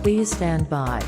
Please stand by.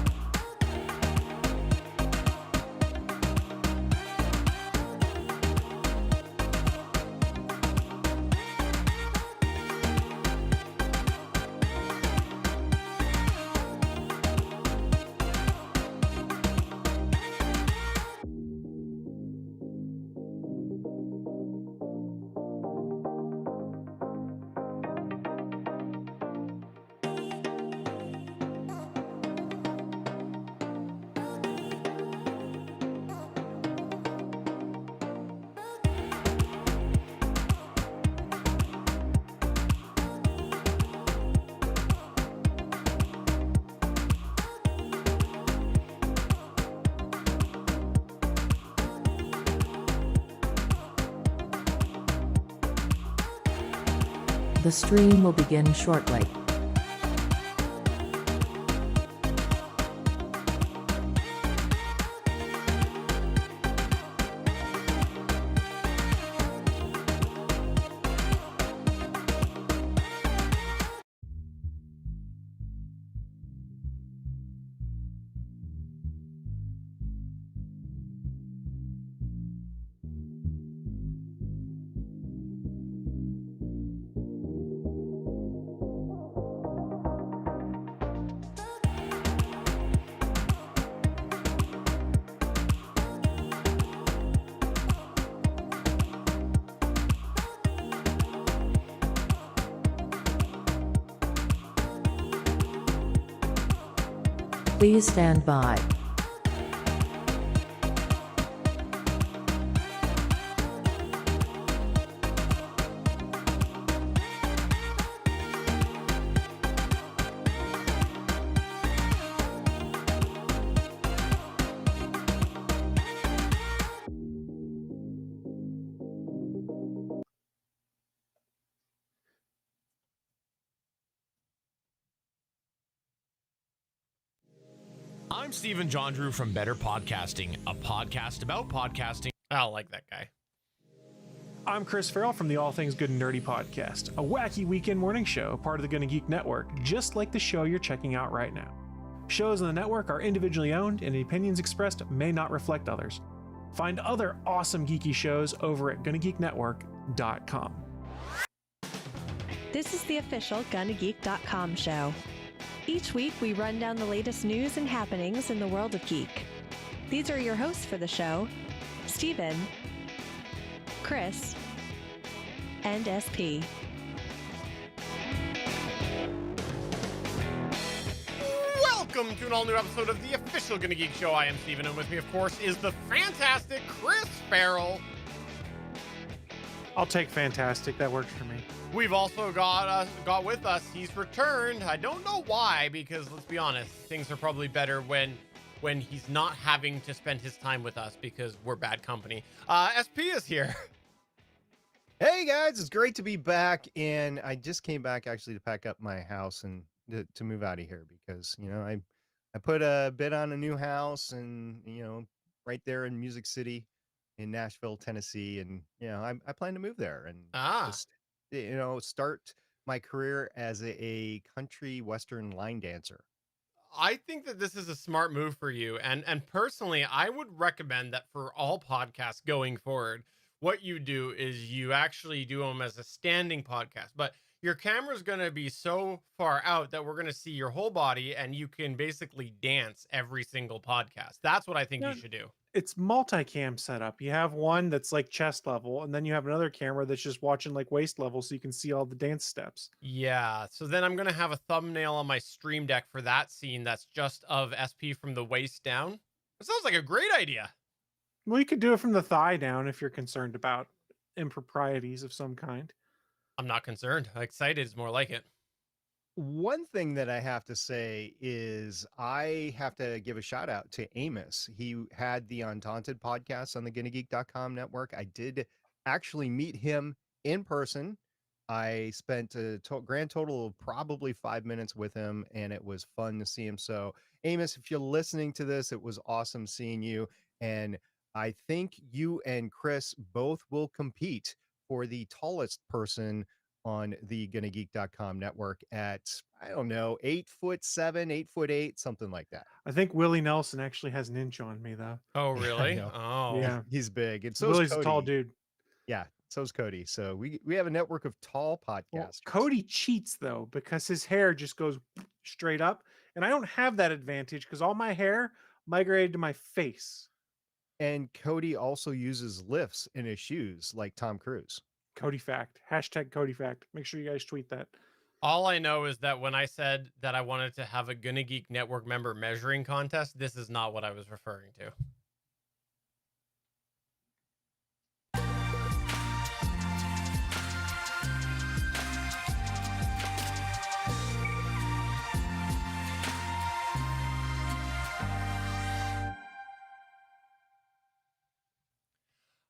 The stream will begin shortly. Please stand by. I'm Stephen John Drew from Better Podcasting, a podcast about podcasting. I don't like that guy. I'm Chris Farrell from the All Things Good and Nerdy podcast, a wacky weekend morning show, part of the Gonna Geek Network, just like the show you're checking out right now. Shows on the network are individually owned, and the opinions expressed may not reflect others. Find other awesome geeky shows over at GonnaGeekNetwork.com. This is the official GonnaGeek.com show. Each week, we run down the latest news and happenings in the world of geek. These are your hosts for the show, Steven, Chris, and SP. Welcome to an all-new episode of the official Gonna Geek Show. I am Steven, and with me, of course, is the fantastic Chris Farrell. I'll take fantastic. That works for me. We've also got with us. He's returned. I don't know why, because let's be honest, things are probably better when he's not having to spend his time with us because we're bad company. SP is here. Hey guys, it's great to be back, and I just came back actually to pack up my house and to move out of here because I put a bid on a new house, and right there in Music City in Nashville, Tennessee, and I plan to move there and just start my career as a country western line dancer. I think that this is a smart move for you. And personally, I would recommend that for all podcasts going forward, what you do is you actually do them as a standing podcast. But your camera's going to be so far out that we're going to see your whole body, and you can basically dance every single podcast. That's what I think you should do. It's multicam setup. You have one that's like chest level, and then you have another camera that's just watching like waist level, so you can see all the dance steps. Yeah, so then I'm going to have a thumbnail on my stream deck for that scene that's just of SP from the waist down. That sounds like a great idea. Well, you could do it from the thigh down if you're concerned about improprieties of some kind. I'm not concerned. Excited is more like it. One thing that I have to say is I have to give a shout out to Amos. He had the Undaunted podcast on the GonnaGeek.com network. I did actually meet him in person. I spent a grand total of probably 5 minutes with him, and it was fun to see him. So, Amos, if you're listening to this, it was awesome seeing you. And I think you and Chris both will compete for the tallest person on the GonnaGeek.com network at, I don't know, 8'7", 8'8", something like that. I think Willie Nelson actually has an inch on me though. Oh, Yeah, I really? know. Oh, Yeah, He's big. And so's Willie's a tall Cody. dude. Yeah, so's Cody. So we have a network of tall Well, podcasters. Cody cheats though because his hair just goes straight up, and I don't have that advantage because all my hair migrated to my face. And Cody also uses lifts in his shoes like Tom Cruise. Cody fact. Hashtag Cody fact. Make sure you guys tweet that. all I know is that when I said that I wanted to have a Gonna Geek Network member measuring contest, this is not what I was referring to.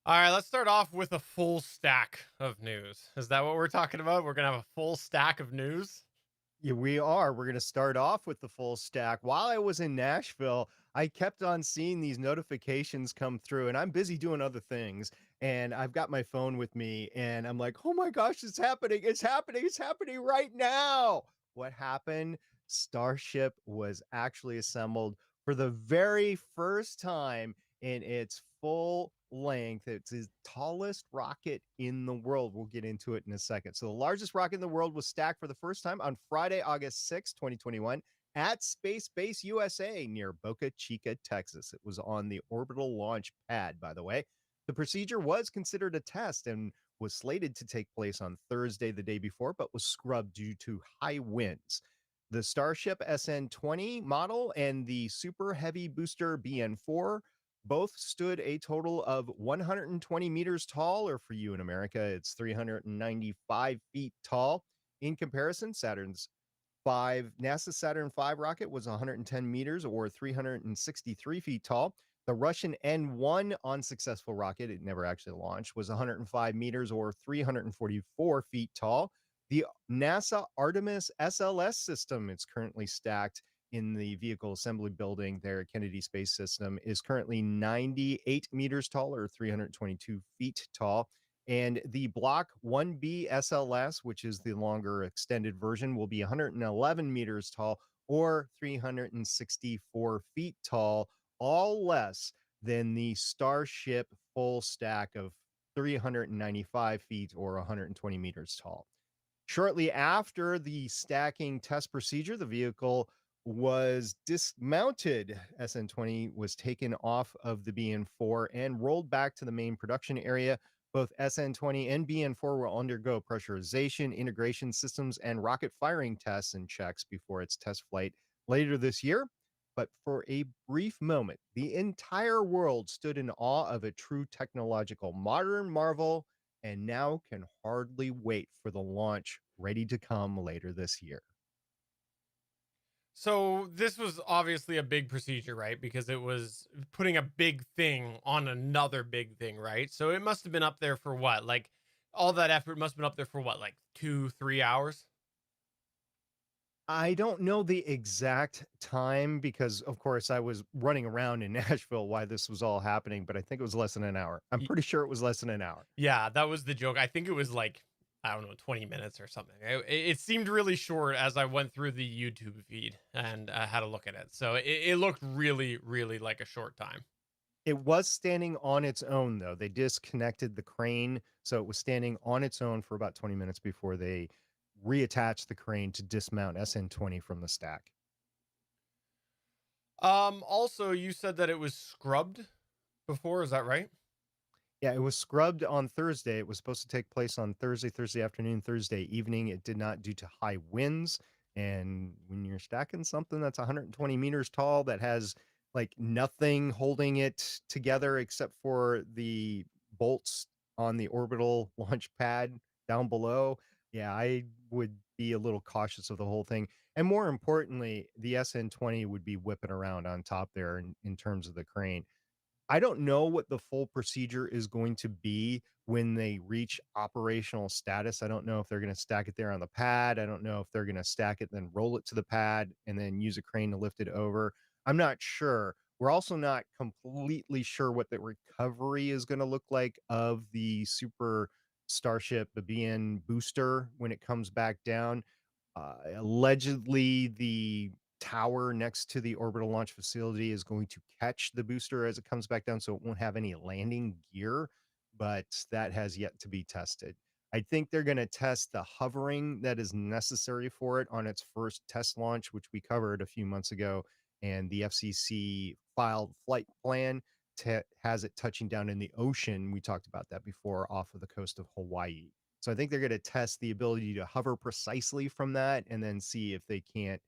All right, let's start off with a full stack of news. Is that what we're talking about? We're going to have a full stack of news? Yeah, we are. We're going to start off with the full stack. While I was in Nashville, I kept on seeing these notifications come through, and I'm busy doing other things. And I've got my phone with me, and I'm like, oh my gosh, it's happening. It's happening. It's happening right now. What happened? Starship was actually assembled for the very first time in its full length. It's the tallest rocket in the world. We'll get into it in a second. So the largest rocket in the world was stacked for the first time on Friday, August 6, 2021 at Space Base USA near Boca Chica, Texas. It was on the orbital launch pad, by the way. The procedure was considered a test and was slated to take place on Thursday, the day before, but was scrubbed due to high winds. The Starship SN20 model and the Super Heavy Booster BN4 both stood a total of 120 meters tall, or for you in America, it's 395 feet tall. In comparison, NASA Saturn V rocket was 110 meters or 363 feet tall. The Russian N1 unsuccessful rocket, it never actually launched, was 105 meters or 344 feet tall. The NASA Artemis SLS system, it's currently stacked in the vehicle assembly building there at Kennedy Space System, is currently 98 meters tall or 322 feet tall. And the Block 1B SLS, which is the longer extended version, will be 111 meters tall or 364 feet tall, all less than the Starship full stack of 395 feet or 120 meters tall. Shortly after the stacking test procedure, the vehicle was dismounted. SN20 was taken off of the BN4 and rolled back to the main production area. Both SN20 and BN4 will undergo pressurization, integration systems, and rocket firing tests and checks before its test flight later this year. But for a brief moment, the entire world stood in awe of a true technological modern marvel and now can hardly wait for the launch ready to come later this year. So this was obviously a big procedure, right? Because it was putting a big thing on another big thing, right? So it must have been up there for what? Like all that effort must have been up there for what? Like 2-3 hours? I don't know the exact time because, of course, I was running around in Nashville while this was all happening, but I think it was less than an hour. I'm Y- pretty sure it was less than an hour. Yeah, that was the joke. I think it was like, I don't know, 20 minutes or something. It seemed really short as I went through the YouTube feed and had a look at it. So it looked really, really like a short time. It was standing on its own, though. They disconnected the crane, so it was standing on its own for about 20 minutes before they reattached the crane to dismount SN20 from the stack. Also, you said that it was scrubbed before. Is that right? Yeah, it was scrubbed on Thursday. It was supposed to take place on Thursday afternoon, Thursday evening. It did not due to high winds. And when you're stacking something that's 120 meters tall that has like nothing holding it together except for the bolts on the orbital launch pad down below, yeah, I would be a little cautious of the whole thing. And more importantly, the SN20 would be whipping around on top there in terms of the crane. I don't know what the full procedure is going to be when they reach operational status. I don't know if they're going to stack it there on the pad. I don't know if they're going to stack it, then roll it to the pad and then use a crane to lift it over. I'm not sure. We're also not completely sure what the recovery is going to look like of the Super Starship BN booster when it comes back down. Allegedly, the tower next to the orbital launch facility is going to catch the booster as it comes back down, so it won't have any landing gear, but that has yet to be tested. I think they're going to test the hovering that is necessary for it on its first test launch, which we covered a few months ago, and the FCC filed flight plan has it touching down in the ocean. We talked about that before, off of the coast of Hawaii. So I think they're going to test the ability to hover precisely from that and then see if they can't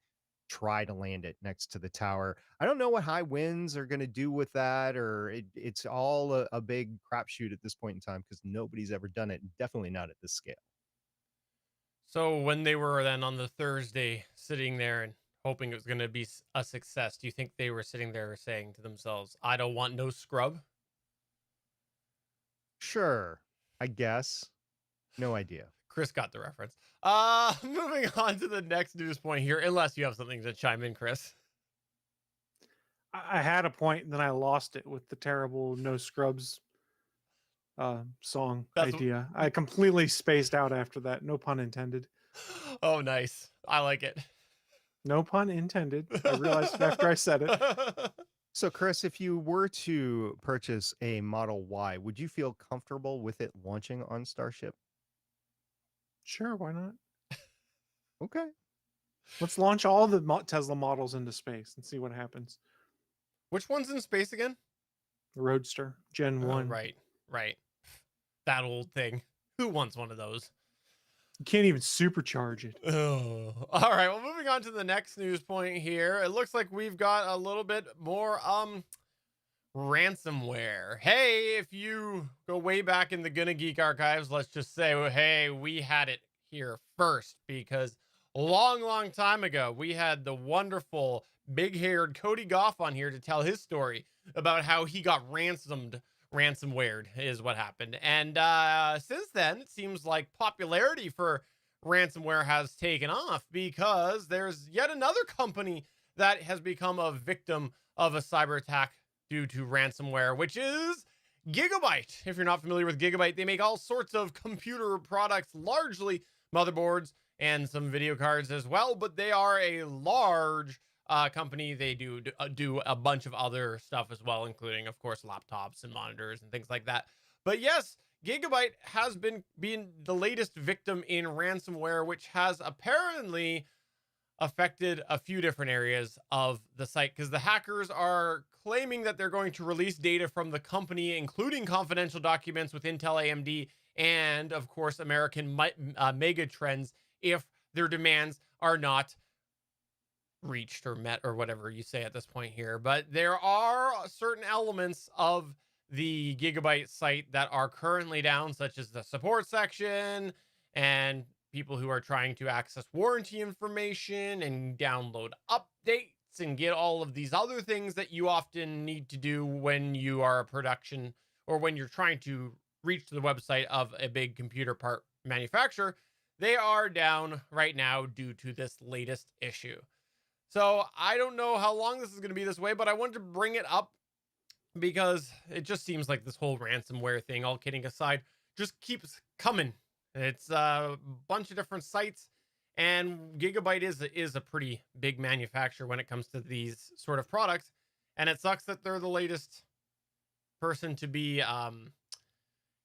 try to land it next to the tower. I don't know what high winds are going to do with that, or it's all a big crapshoot at this point in time because nobody's ever done it, definitely not at this scale. So when they were then on the Thursday sitting there and hoping it was going to be a success, do you think they were sitting there saying to themselves, I don't want no scrub? Sure, I guess. No idea. Chris got the reference. Moving on to the next news point here, unless you have something to chime in, Chris. I had a point and then I lost it with the terrible No Scrubs song That's idea. I completely spaced out after that. No pun intended. Oh, nice. I like it. No pun intended. I realized after I said it. So, Chris, if you were to purchase a Model Y, would you feel comfortable with it launching on Starship? Sure, why not? Okay. Let's launch all the Tesla models into space and see what happens. Which one's in space again? The Roadster, Gen Oh, 1. right. That old thing. Who wants one of those? You can't even supercharge it. Oh. All right. Well, moving on to the next news point here. It looks like we've got a little bit more ransomware. Hey, if you go way back in the Gonna Geek archives, let's just say, well, hey, we had it here first, because a long time ago, we had the wonderful big-haired Cody Goff on here to tell his story about how he got ransomwared is what happened. And since then, it seems like popularity for ransomware has taken off, because there's yet another company that has become a victim of a cyber attack due to ransomware, which is Gigabyte. If you're not familiar with Gigabyte, they make all sorts of computer products, largely motherboards and some video cards as well, but they are a large company. They do a bunch of other stuff as well, including, of course, laptops and monitors and things like that. But yes, Gigabyte has been the latest victim in ransomware, which has apparently affected a few different areas of the site, because the hackers are claiming that they're going to release data from the company, including confidential documents with Intel, AMD, and of course American mega trends, if their demands are not reached or met, or whatever you say at this point here. But there are certain elements of the Gigabyte site that are currently down, such as the support section and people who are trying to access warranty information and download updates and get all of these other things that you often need to do when you are a production, or when you're trying to reach the website of a big computer part manufacturer. They are down right now due to this latest issue. So I don't know how long this is going to be this way, but I wanted to bring it up because it just seems like this whole ransomware thing, all kidding aside, just keeps coming. It's a bunch of different sites, and Gigabyte is a pretty big manufacturer when it comes to these sort of products. And it sucks that they're the latest person to be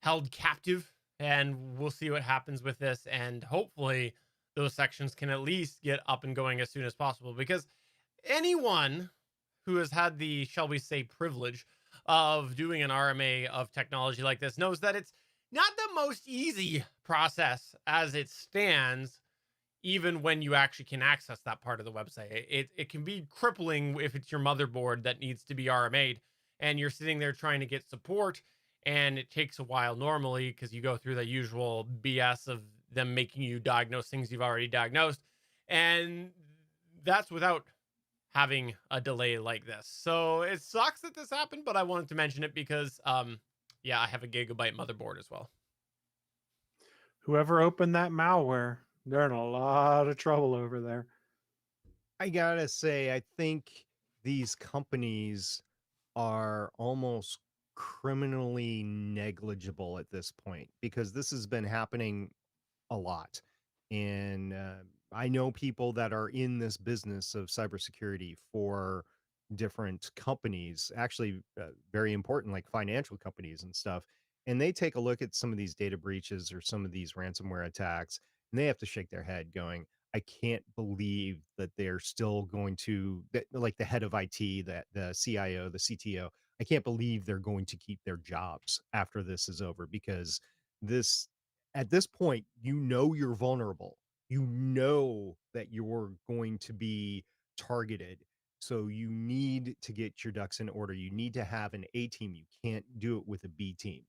held captive, and we'll see what happens with this. And hopefully those sections can at least get up and going as soon as possible, because anyone who has had the, shall we say, privilege of doing an RMA of technology like this knows that it's not the most easy process as it stands, even when you actually can access that part of the website. It can be crippling if it's your motherboard that needs to be RMA'd and you're sitting there trying to get support, and it takes a while normally because you go through the usual BS of them making you diagnose things you've already diagnosed, and that's without having a delay like this. So it sucks that this happened, but I wanted to mention it because yeah, I have a Gigabyte motherboard as well. Whoever opened that malware, they're in a lot of trouble over there. I gotta say, I think these companies are almost criminally negligible at this point because this has been happening a lot. And I know people that are in this business of cybersecurity for different companies, actually very important, like financial companies and stuff. And they take a look at some of these data breaches or some of these ransomware attacks, and they have to shake their head going, I can't believe that they're still going to, that, like the head of IT, that the CIO, the CTO, I can't believe they're going to keep their jobs after this is over because this at this point, you know you're vulnerable. You know that you're going to be targeted. So you need to get your ducks in order. You need to have an A team. You can't do it with a B team.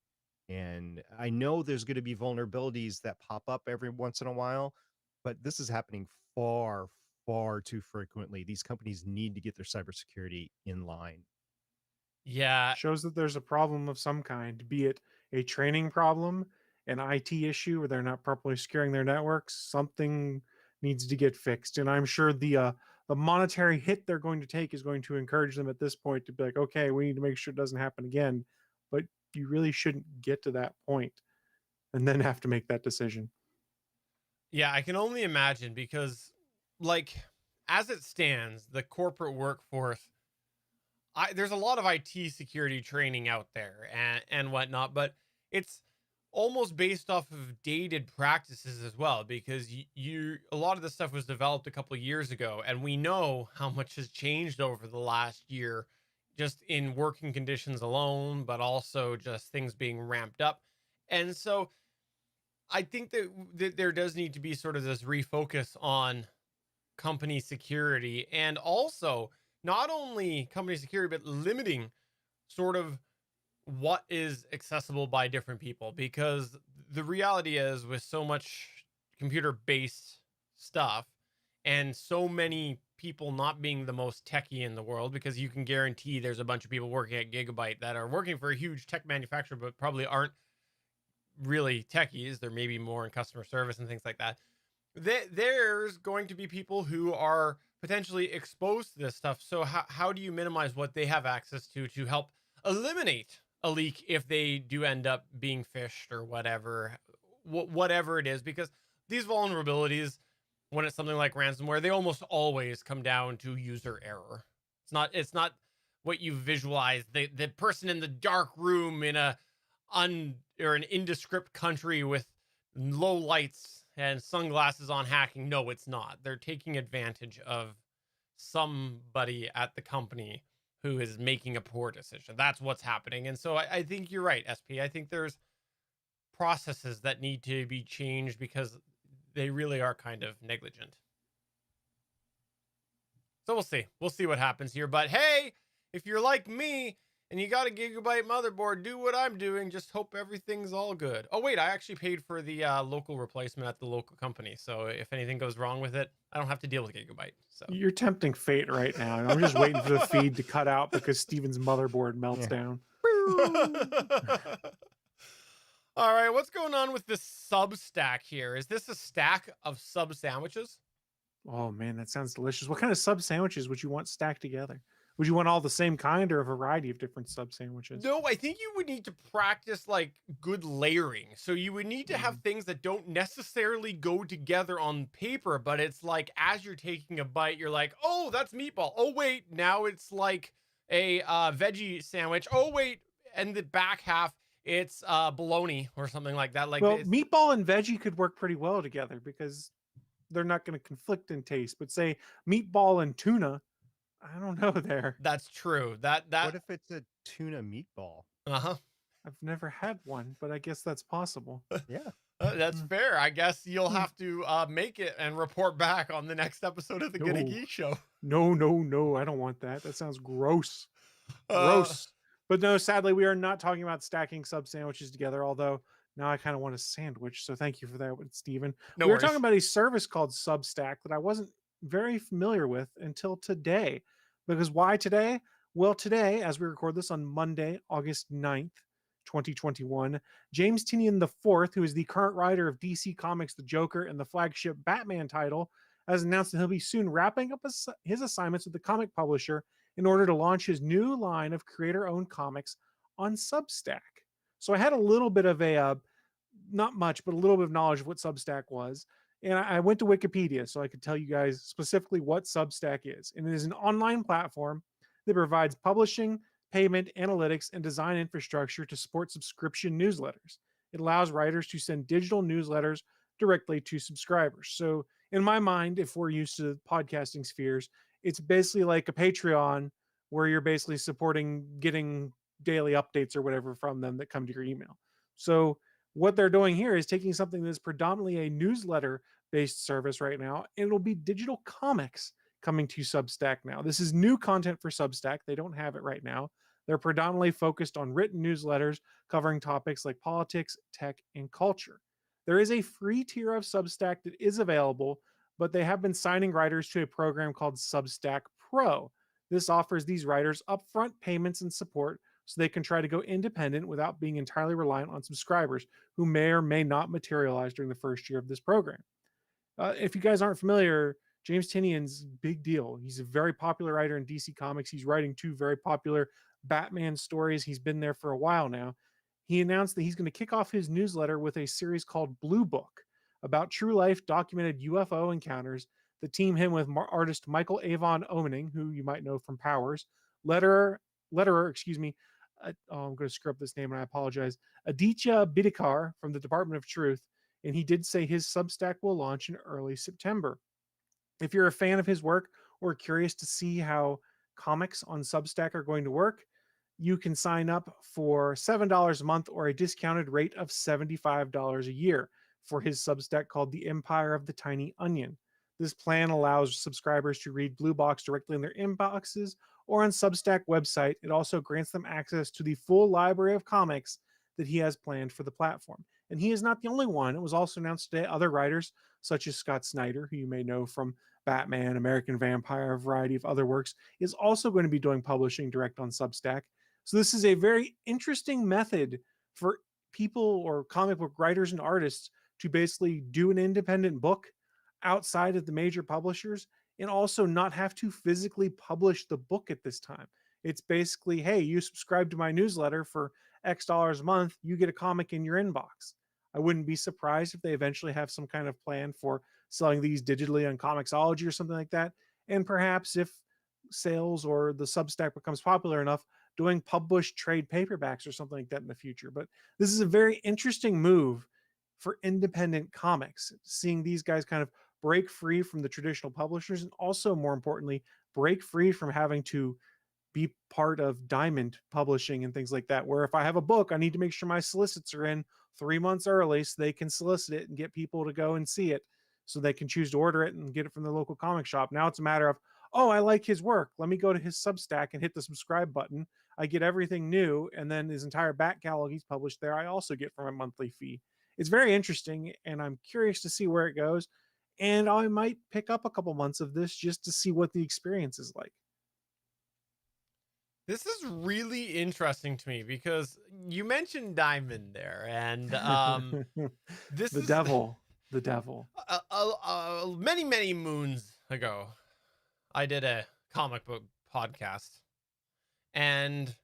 And I know there's going to be vulnerabilities that pop up every once in a while, but this is happening far, far too frequently. These companies need to get their cybersecurity in line. Yeah, Shows that there's a problem of some kind, be it a training problem, an IT issue where they're not properly securing their networks. Something needs to get fixed, and I'm sure the monetary hit they're going to take is going to encourage them at this point to be like, okay, we need to make sure it doesn't happen again. But you really shouldn't get to that point and then have to make that decision. yeah, I can only imagine because, like, as it stands, the corporate workforce, there's a lot of IT security training out there and whatnot, but it's almost based off of dated practices as well because a lot of this stuff was developed a couple of years ago, and we know how much has changed over the last year, just in working conditions alone, but also just things being ramped up, and so I think that there does need to be sort of this refocus on company security and also not only company security but limiting sort of what is accessible by different people because the reality is with so much computer based stuff and so many people not being the most techie in the world, because you can guarantee there's a bunch of people working at Gigabyte that are working for a huge tech manufacturer but probably aren't really techies. They're maybe more in customer service and things like that. There's going to be people who are potentially exposed to this stuff. So how do you minimize what they have access to help eliminate a leak if they do end up being phished or whatever it is? Because these vulnerabilities, when it's something like ransomware, they almost always come down to user error. It's not what you visualize. The person in the dark room in or an indescript country with low lights and sunglasses on hacking. No, it's not. They're taking advantage of somebody at the company who is making a poor decision. That's what's happening. And so I think you're right, SP. I think there's processes that need to be changed because they really are kind of negligent. So we'll see. We'll see what happens here. But hey, if you're like me and you got a Gigabyte motherboard, do what I'm doing. Just hope everything's all good. Oh, wait, I actually paid for the local replacement at the local company. So if anything goes wrong with it, I don't have to deal with Gigabyte. So You're tempting fate right now, and I'm just waiting for the feed to cut out because Steven's motherboard melts down. All right, what's going on with this sub stack here? Is this a stack of sub sandwiches? Oh man, that sounds delicious. What kind of sub sandwiches would you want stacked together? Would you want all the same kind or a variety of different sub sandwiches? No, I think you would need to practice like good layering. So you would need to have things that don't necessarily go together on paper, but it's like as you're taking a bite, you're like, oh, that's meatball. Oh, wait, now it's like a veggie sandwich. Oh, wait, and the back half, it's bologna or something like that. Like, Well, meatball and veggie could work pretty well together because they're not going to conflict in taste. But say meatball and tuna, I don't know there. that's true. That What if it's a tuna meatball? uh-huh. I've never had one, but I guess that's possible. Yeah. That's fair. I guess you'll have to make it and report back on the next episode of the Gonna No. Geek Show. No, I don't want that. That sounds gross. Uh, Gross. But no, sadly, we are not talking about stacking sub sandwiches together, although now I kind of want a sandwich. So thank you for that, Stephen. No We were worries. talking about a service called Substack that I wasn't very familiar with until today. Because why today? Well, today, as we record this on Monday, August 9th, 2021, James Tynion IV, who is the current writer of DC Comics' The Joker and the flagship Batman title, has announced that he'll be soon wrapping up his assignments with the comic publisher in order to launch his new line of creator-owned comics on Substack. So I had a little bit of not much, but a little bit of knowledge of what Substack was. And I went to Wikipedia so I could tell you guys specifically what Substack is. And it is an online platform that provides publishing, payment, analytics, and design infrastructure to support subscription newsletters. It allows writers to send digital newsletters directly to subscribers. So, in my mind, if we're used to podcasting spheres, it's basically like a Patreon where you're basically supporting getting daily updates or whatever from them that come to your email. So, what they're doing here is taking something that's predominantly a newsletter based service right now, and it'll be digital comics coming to Substack now. This is new content for Substack. They don't have it right now. They're predominantly focused on written newsletters covering topics like politics, tech, and culture. There is a free tier of Substack that is available, but they have been signing writers to a program called Substack Pro. This offers these writers upfront payments and support so they can try to go independent without being entirely reliant on subscribers who may or may not materialize during the first year of this program. If you guys aren't familiar, James Tinian's big deal. He's a very popular writer in DC Comics. He's writing 2 very popular Batman stories. He's been there for a while now. He announced that he's going to kick off his newsletter with a series called Blue Book about true life documented UFO encounters that team him with artist Michael Avon Oeming, who you might know from Powers, letterer, I'm going to screw up this name and I apologize, Aditya Bidikar from the Department of Truth, and he did say his Substack will launch in early September. If you're a fan of his work or curious to see how comics on Substack are going to work, you can sign up for $7 a month or a discounted rate of $75 a year for his Substack called The Empire of the Tiny Onion. This plan allows subscribers to read Blue Box directly in their inboxes or on Substack website. It also grants them access to the full library of comics that he has planned for the platform. And he is not the only one. It was also announced today other writers such as Scott Snyder, who you may know from Batman, American Vampire, a variety of other works, is also going to be doing publishing direct on Substack. So this is a very interesting method for people or comic book writers and artists to basically do an independent book outside of the major publishers and also not have to physically publish the book at this time. It's basically, hey, you subscribe to my newsletter for X dollars a month, you get a comic in your inbox. I wouldn't be surprised if they eventually have some kind of plan for selling these digitally on Comixology or something like that. And perhaps if sales or the Substack becomes popular enough, doing published trade paperbacks or something like that in the future. But this is a very interesting move for independent comics, seeing these guys kind of break free from the traditional publishers and also, more importantly, break free from having to be part of Diamond publishing and things like that, where if I have a book, I need to make sure my solicits are in 3 months early so they can solicit it and get people to go and see it so they can choose to order it and get it from the local comic shop. Now it's a matter of, oh, I like his work. Let me go to his Substack and hit the subscribe button. I get everything new, and then his entire back catalog he's published there, I also get from a monthly fee. It's very interesting, and I'm curious to see where it goes. And I might pick up a couple months of this just to see what the experience is like. This is really interesting to me because you mentioned Diamond there, and this The is devil. The devil. many, many moons ago, I did a comic book podcast, and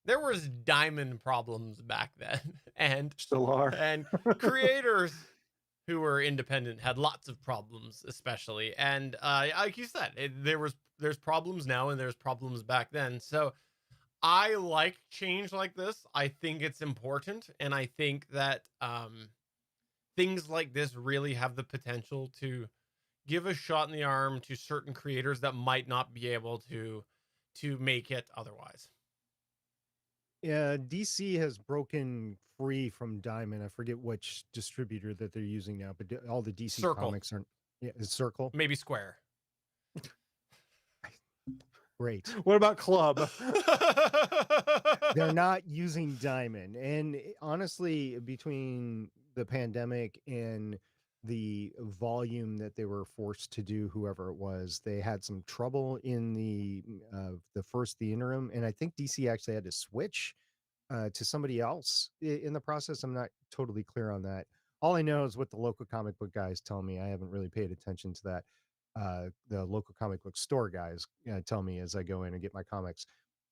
there was Diamond problems back then, and Still are. creators who were independent had lots of problems, especially. And like you said, there's problems now and there's problems back then. So I like change like this. I think it's important, and I think that things like this really have the potential to give a shot in the arm to certain creators that might not be able to make it otherwise. Yeah, DC has broken free from Diamond. I forget which distributor that they're using now, but all the DC Circle. comics are, yeah, it's Circle. Maybe Square. Great. What about Club? They're not using Diamond. And honestly, between the pandemic and the volume that they were forced to do, whoever it was, they had some trouble in the interim. And I think DC actually had to switch to somebody else in the process. I'm not totally clear on that. All I know is what the local comic book guys tell me. I haven't really paid attention to that. The local comic book store guys tell me as I go in and get my comics.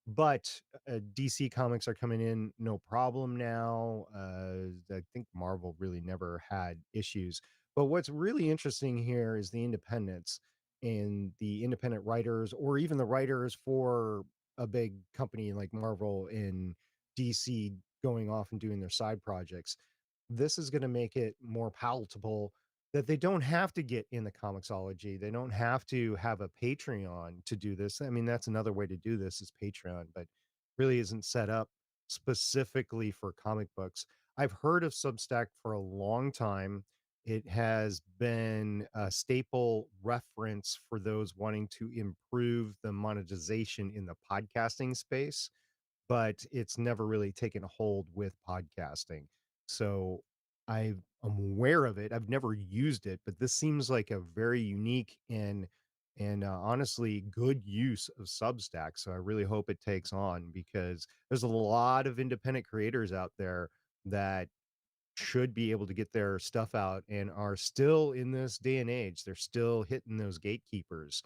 But DC Comics are coming in no problem now. I think Marvel really never had issues. But what's really interesting here is the independents and the independent writers, or even the writers for a big company like Marvel and DC going off and doing their side projects. This is going to make it more palatable that they don't have to get in the Comixology. They don't have to have a Patreon to do this. I mean, that's another way to do this is Patreon, but really isn't set up specifically for comic books. I've heard of Substack for a long time. It has been a staple reference for those wanting to improve the monetization in the podcasting space, but it's never really taken a hold with podcasting. So I'm aware of it. I've never used it, but this seems like a very unique and honestly good use of Substack. So I really hope it takes on because there's a lot of independent creators out there that should be able to get their stuff out and are still in this day and age. They're still hitting those gatekeepers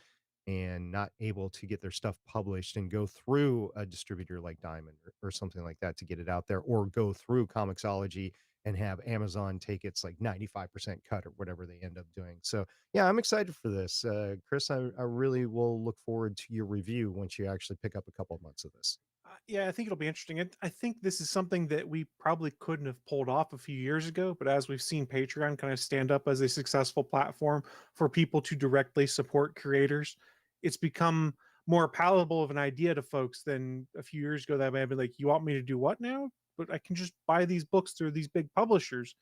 and not able to get their stuff published and go through a distributor like Diamond or something like that to get it out there, or go through Comixology and have Amazon take its like 95% cut or whatever they end up doing. So yeah, I'm excited for this. Chris, I really will look forward to your review once you actually pick up a couple of months of this. Yeah, I think it'll be interesting. I think this is something that we probably couldn't have pulled off a few years ago, but as we've seen Patreon kind of stand up as a successful platform for people to directly support creators, it's become more palatable of an idea to folks than a few years ago that may have been like, you want me to do what now? But I can just buy these books through these big publishers.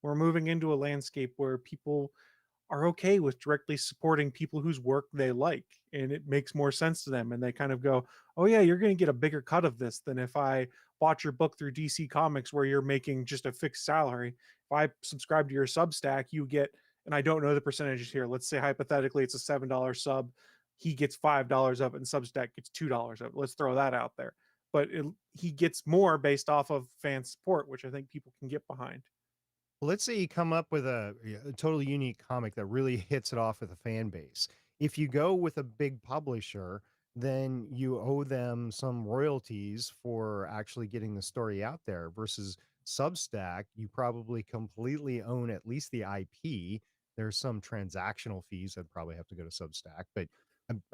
We're moving into a landscape where people are okay with directly supporting people whose work they like, and it makes more sense to them, and they kind of go, oh yeah, you're going to get a bigger cut of this than if I bought your book through DC Comics where you're making just a fixed salary. If I subscribe to your Substack, you get, and I don't know the percentages here, let's say hypothetically it's a $7 sub, he gets $5 of it and Substack gets $2 of it, let's throw that out there, but he gets more based off of fan support, which I think people can get behind. Well, let's say you come up with a totally unique comic that really hits it off with a fan base. If you go with a big publisher, then you owe them some royalties for actually getting the story out there versus Substack. You probably completely own at least the IP. There's some transactional fees that probably have to go to Substack, but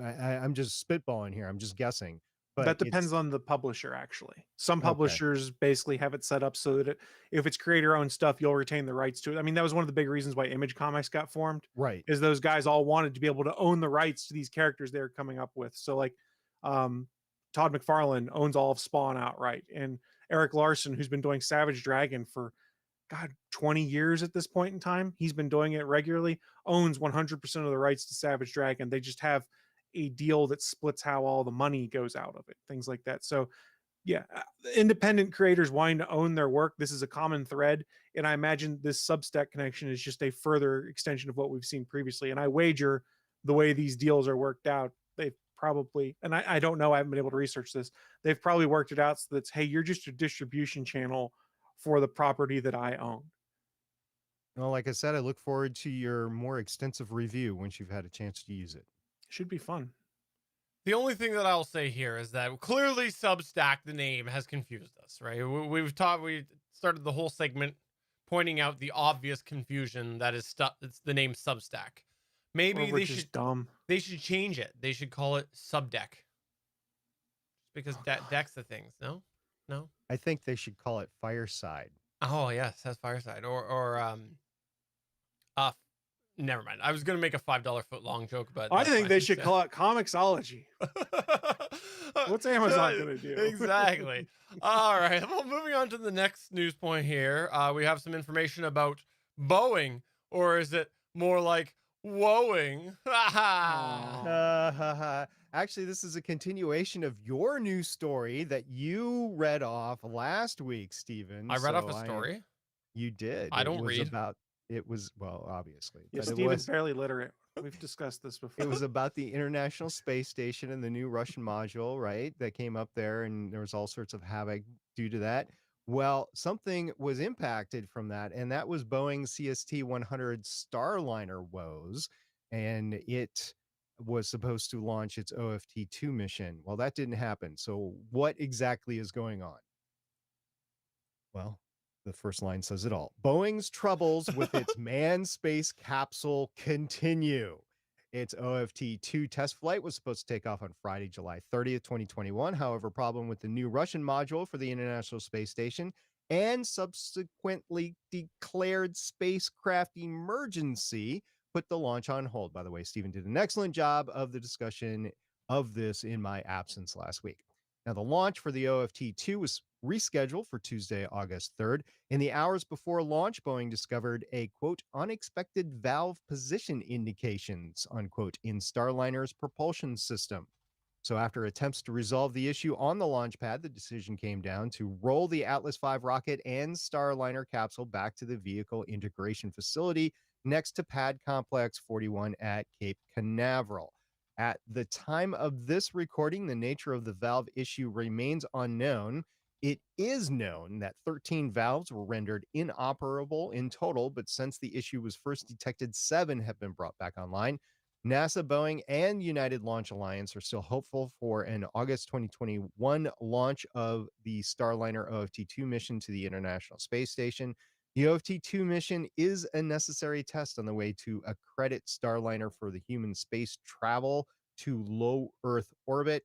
I'm just spitballing here. I'm just guessing, but That depends it's on the publisher, actually. Some okay. publishers basically have it set up so that if it's creator-owned stuff, you'll retain the rights to it. I mean, that was one of the big reasons why Image Comics got formed, Right. is those guys all wanted to be able to own the rights to these characters they're coming up with. So, like, um, Todd McFarlane owns all of Spawn outright, and Eric Larson, who's been doing Savage Dragon for, God, 20 years at this point in time, he's been doing it regularly, owns 100% of the rights to Savage Dragon. They just have a deal that splits how all the money goes out of it, things like that. So yeah, independent creators wanting to own their work, this is a common thread, and I imagine this Substack connection is just a further extension of what we've seen previously. And I wager the way these deals are worked out, they've probably, and I don't know, I haven't been able to research this, they've probably worked it out so that's, hey, you're just a distribution channel for the property that I own. Well, like I said, I look forward to your more extensive review once you've had a chance to use it. Should be fun. The only thing that I'll say here is that clearly Substack, the name, has confused us, right? We started the whole segment pointing out the obvious confusion that is it's the name Substack. Maybe Or we're just dumb. they should change it. They should call it Subdeck. Because deck's the things, no? No? I think they should call it Fireside. Oh yes, that's Fireside. Uh never mind. I was gonna make a $5 foot long joke, but I that's think fine. they should call it Comixology. What's Amazon gonna do? Exactly. All right. Well, moving on to the next news point here. We have some information about Boeing, or is it more like woeing? Actually, this is a continuation of your news story that you read off last week, Stephen. I read off So a story. You did. I don't It was read. it was, well, obviously, Yeah, but it Steven's was barely literate. We've discussed this before. it was about the International Space Station and the new Russian module, right? That came up there, and there was all sorts of havoc due to that. Well, something was impacted from that, and that was Boeing CST-100 Starliner woes, and it was supposed to launch its OFT-2 mission. Well, that didn't happen. So what exactly is going on? Well, the first line says it all. Boeing's troubles with its manned space capsule continue. Its OFT-2 test flight was supposed to take off on Friday, July 30th, 2021. However, problem with the new Russian module for the International Space Station and subsequently declared spacecraft emergency put the launch on hold. By the way, Stephen did an excellent job of the discussion of this in my absence last week. Now, the launch for the OFT-2 was rescheduled for Tuesday, August 3rd. In the hours before launch, Boeing discovered a, quote, unexpected valve position indications, unquote, in Starliner's propulsion system. So after attempts to resolve the issue on the launch pad, the decision came down to roll the Atlas V rocket and Starliner capsule back to the vehicle integration facility next to Pad Complex 41 at Cape Canaveral. At the time of this recording, the nature of the valve issue remains unknown. It is known that 13 valves were rendered inoperable in total, but since the issue was first detected, 7 have been brought back online. NASA, Boeing, and United Launch Alliance are still hopeful for an August 2021 launch of the Starliner OFT-2 mission to the International Space Station. The OFT-2 mission is a necessary test on the way to accredit Starliner for the human space travel to low Earth orbit.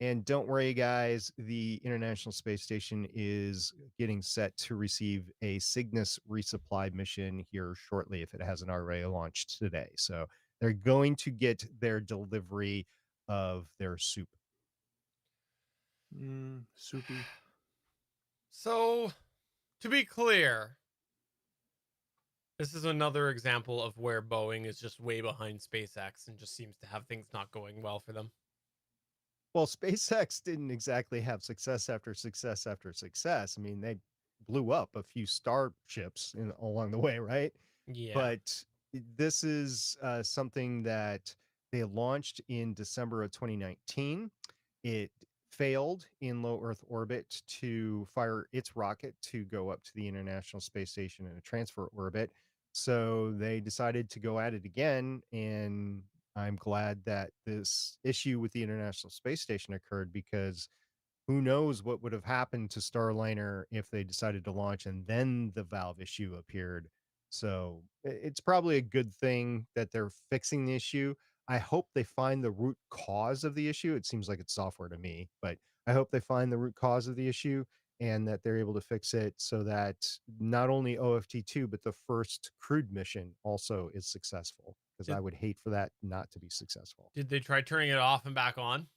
And don't worry, guys, the International Space Station is getting set to receive a Cygnus resupply mission here shortly if it hasn't already launched today. So they're going to get their delivery of their soup. Soupy. So, to be clear, this is another example of where Boeing is just way behind SpaceX and just seems to have things not going well for them. Well, SpaceX didn't exactly have success after success after success. I mean, they blew up a few starships along the way, right? Yeah. But this is something that they launched in December of 2019. It failed in low Earth orbit to fire its rocket to go up to the International Space Station in a transfer orbit. So they decided to go at it again. And I'm glad that this issue with the International Space Station occurred, because who knows what would have happened to Starliner if they decided to launch and then the valve issue appeared. So it's probably a good thing that they're fixing the issue. I hope they find the root cause of the issue. It seems like it's software to me, but I hope they find the root cause of the issue and that they're able to fix it so that not only OFT-2, but the first crewed mission also is successful, because I would hate for that not to be successful. Did they try turning it off and back on?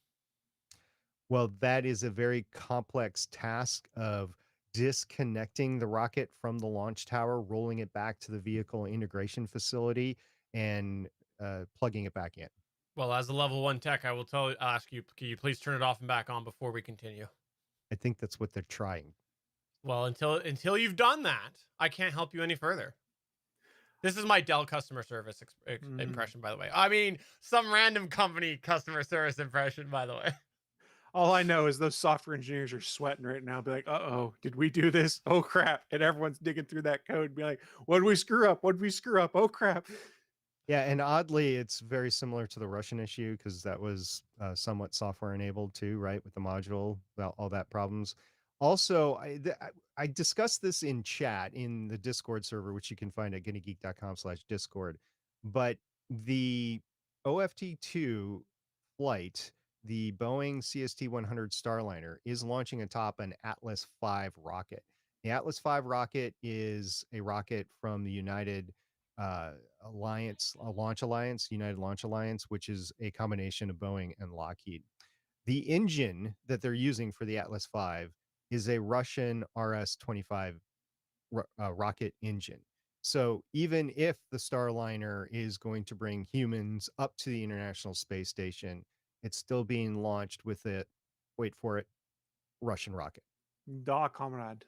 Well, that is a very complex task of disconnecting the rocket from the launch tower, rolling it back to the vehicle integration facility, and plugging it back in. Well, as a level 1 tech, I will ask you, can you please turn it off and back on before we continue? I think that's what they're trying. Well, until you've done that, I can't help you any further. This is my Dell customer service impression, by the way. I mean, some random company customer service impression, by the way. All I know is those software engineers are sweating right now. Be like, uh-oh, did we do this? Oh, crap. And everyone's digging through that code. Be like, what did we screw up? What did we screw up? Oh, crap. Yeah, and oddly, it's very similar to the Russian issue, because that was somewhat software enabled too, right? With the module, all that problems. Also, I discussed this in chat in the Discord server, which you can find at guineageek.com/Discord. But the OFT-2 flight, the Boeing CST-100 Starliner, is launching atop an Atlas V rocket. The Atlas V rocket is a rocket from the United Launch Alliance, United Launch Alliance, which is a combination of Boeing and Lockheed. The engine that they're using for the Atlas V is a Russian RS-25 rocket engine. So even if the Starliner is going to bring humans up to the International Space Station, it's still being launched with a, wait for it, Russian rocket. Da, comrade.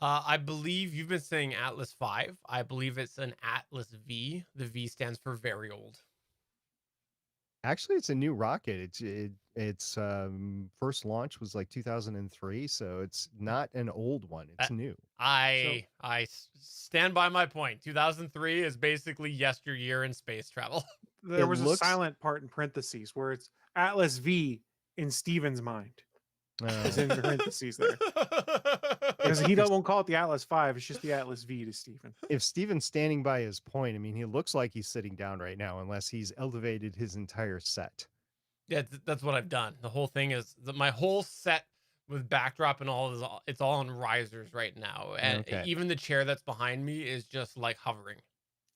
I believe you've been saying Atlas V. I believe it's an Atlas V. The V stands for very old. Actually, it's a new rocket. Its first launch was like 2003, so it's not an old one. It's new. I stand by my point. 2003 is basically yesteryear in space travel. There was a looks- silent part in parentheses where it's Atlas V in Steven's mind. Is in parentheses there. Because he won't call it the Atlas 5, it's just the Atlas V to Steven. If Steven's standing by his point, I mean, he looks like he's sitting down right now, unless he's elevated his entire set. Yeah, that's what I've done. The whole thing is my whole set with backdrop and all is it's all on risers right now, and Okay. even the chair that's behind me is just like hovering.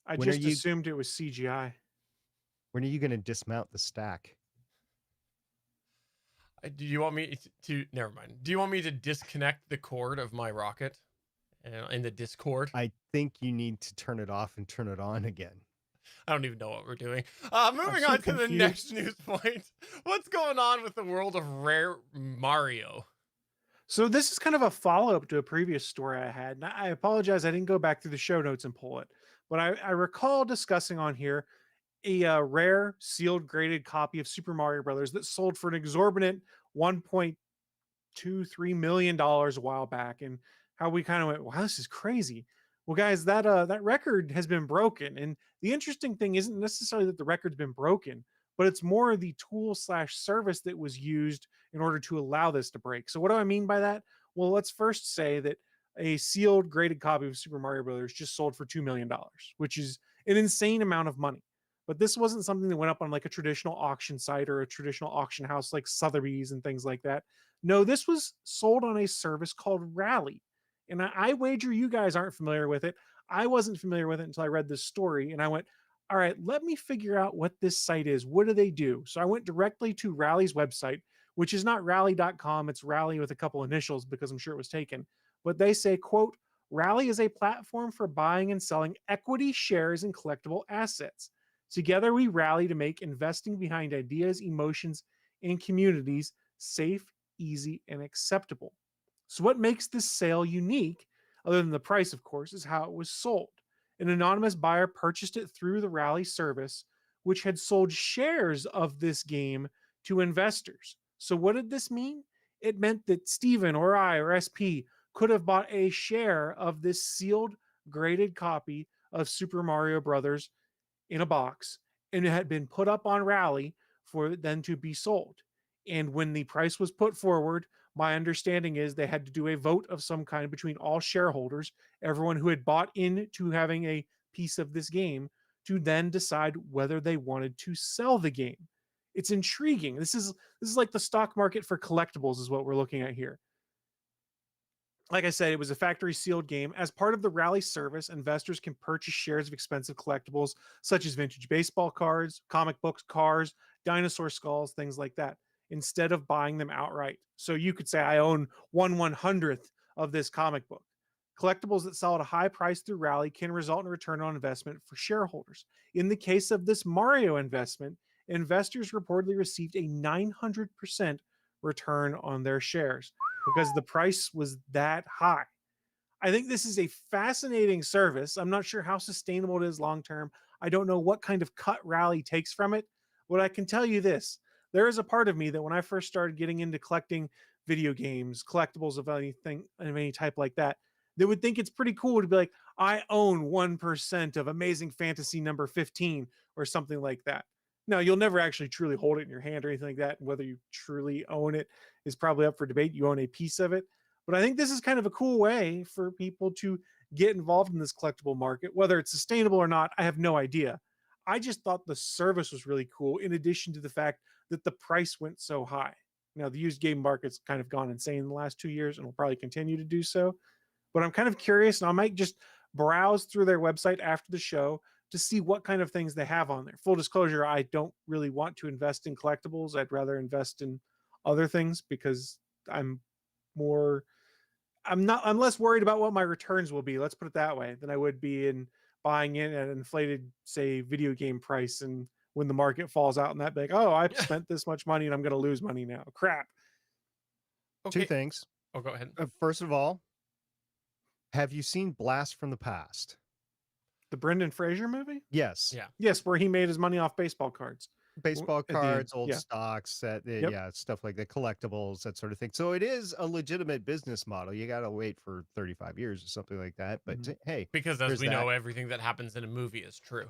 I When are just you- assumed it was CGI. When are you going to dismount the stack? Do you want me to? Never mind. Do you want me to disconnect the cord of my rocket in the Discord? I think you need to turn it off and turn it on again. I don't even know what we're doing. Moving so on to the confused. next news point. What's going on with the world of Rare Mario? So this is kind of a follow-up to a previous story I had. And I apologize, I didn't go back through the show notes and pull it. But I recall discussing on here a rare sealed graded copy of Super Mario Brothers that sold for an exorbitant $1.23 million a while back, and how we kind of went, wow, this is crazy. Well, guys, that record has been broken. And the interesting thing isn't necessarily that the record's been broken, but it's more the tool / service that was used in order to allow this to break. So what do I mean by that? Well, let's first say that a sealed graded copy of Super Mario Brothers just sold for $2 million, which is an insane amount of money. But this wasn't something that went up on like a traditional auction site or a traditional auction house like Sotheby's and things like that. No, this was sold on a service called Rally. And I wager you guys aren't familiar with it. I wasn't familiar with it until I read this story, and I went, all right, let me figure out what this site is. What do they do? So I went directly to Rally's website, which is not rally.com. It's Rally with a couple initials because I'm sure it was taken. But they say, quote, Rally is a platform for buying and selling equity shares in collectible assets. Together we rally to make investing behind ideas, emotions, and communities safe, easy, and acceptable. So what makes this sale unique, other than the price, of course, is how it was sold. An anonymous buyer purchased it through the Rally service, which had sold shares of this game to investors. So what did this mean? It meant that Steven or I or SP could have bought a share of this sealed, graded copy of Super Mario Brothers in a box, and it had been put up on Rally for it then to be sold. And when the price was put forward, my understanding is they had to do a vote of some kind between all shareholders, everyone who had bought into having a piece of this game, to then decide whether they wanted to sell the game. It's intriguing. This is like the stock market for collectibles is what we're looking at here. Like I said, it was a factory sealed game. As part of the Rally service, investors can purchase shares of expensive collectibles such as vintage baseball cards, comic books, cars, dinosaur skulls, things like that, instead of buying them outright. So you could say, I own 1/100th of this comic book. Collectibles that sell at a high price through Rally can result in a return on investment for shareholders. In the case of this Mario investment, investors reportedly received a 900% return on their shares because the price was that high. I think this is a fascinating service. I'm not sure how sustainable it is long term. I don't know what kind of cut Rally takes from it. But I can tell you this, there is a part of me that when I first started getting into collecting video games, collectibles of anything of any type like that, they would think it's pretty cool to be like, I own 1% of Amazing Fantasy number 15 or something like that. Now, you'll never actually truly hold it in your hand or anything like that. And whether you truly own it is probably up for debate. You own a piece of it. But I think this is kind of a cool way for people to get involved in this collectible market. Whether it's sustainable or not, I have no idea. I just thought the service was really cool, in addition to the fact that the price went so high. Now, the used game market's kind of gone insane in the last 2 years and will probably continue to do so. But I'm kind of curious, and I might just browse through their website after the show to see what kind of things they have on there. Full disclosure, I don't really want to invest in collectibles. I'd rather invest in other things because I'm less worried about what my returns will be, let's put it that way, than I would be in buying in at an inflated, say, video game price. And when the market falls out and that big, oh, I spent this much money and I'm going to lose money now. Crap. Okay. Two things. Oh, go ahead. First of all, have you seen Blast from the Past? The Brendan Fraser movie? Yes. Yeah. Yes, where he made his money off baseball cards. Baseball At the end, cards, old yeah. stocks, Yep. yeah, stuff like that, collectibles, that sort of thing. So it is a legitimate business model. You got to wait for 35 years or something like that. But Mhm. hey, Because as there's we know, that. everything that happens in a movie is true.